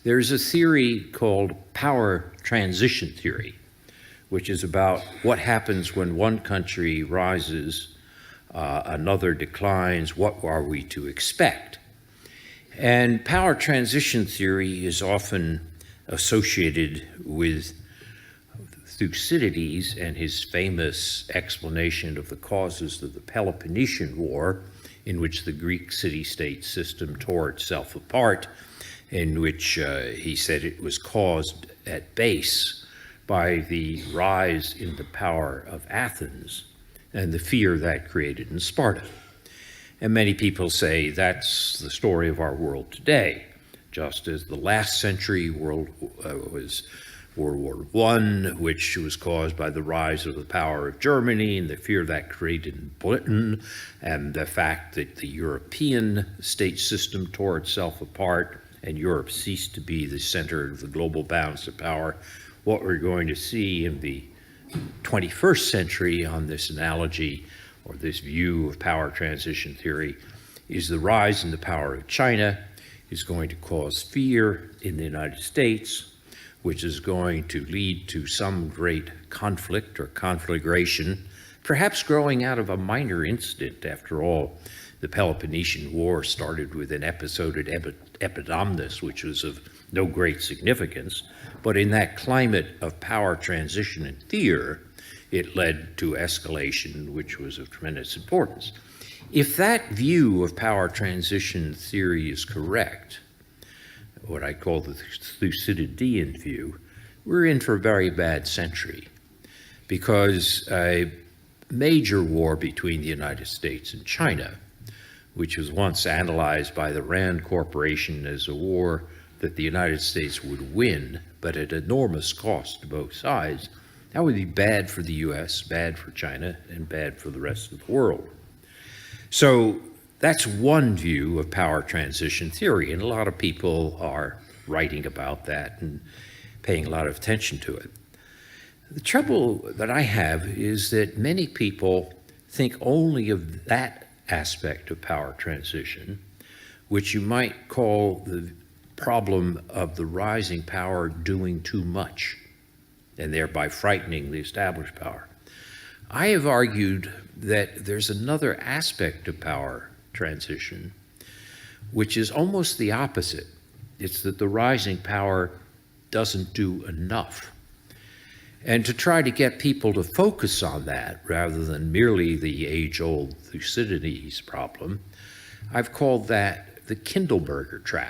There's a theory called power transition theory, which is about what happens when one country rises, another declines, what are we to expect? And power transition theory is often associated with Thucydides and his famous explanation of the causes of the Peloponnesian War, in which the Greek city-state system tore itself apart, in which he said it was caused at base by the rise in the power of Athens and the fear that created in Sparta. And many people say that's the story of our world today, just as the last century world was World War I, which was caused by the rise of the power of Germany and the fear that created in Britain, and the fact that the European state system tore itself apart and Europe ceased to be the center of the global balance of power. What we're going to see in the 21st century on this analogy or this view of power transition theory is the rise in the power of China is going to cause fear in the United States, which is going to lead to some great conflict or conflagration, perhaps growing out of a minor incident. After all, the Peloponnesian War started with an episode at Epidamnus, which was of no great significance, but in that climate of power transition and fear, it led to escalation, which was of tremendous importance. If that view of power transition theory is correct, what I call the Thucydidean view, we're in for a very bad century, because a major war between the United States and China, which was once analyzed by the Rand Corporation as a war that the United States would win, but at enormous cost to both sides, that would be bad for the US, bad for China, and bad for the rest of the world. So that's one view of power transition theory, and a lot of people are writing about that and paying a lot of attention to it. The trouble that I have is that many people think only of that aspect of power transition, which you might call the problem of the rising power doing too much, and thereby frightening the established power. I have argued that there's another aspect of power transition, which is almost the opposite. It's that the rising power doesn't do enough. And to try to get people to focus on that rather than merely the age-old Thucydides problem, I've called that the Kindleberger trap.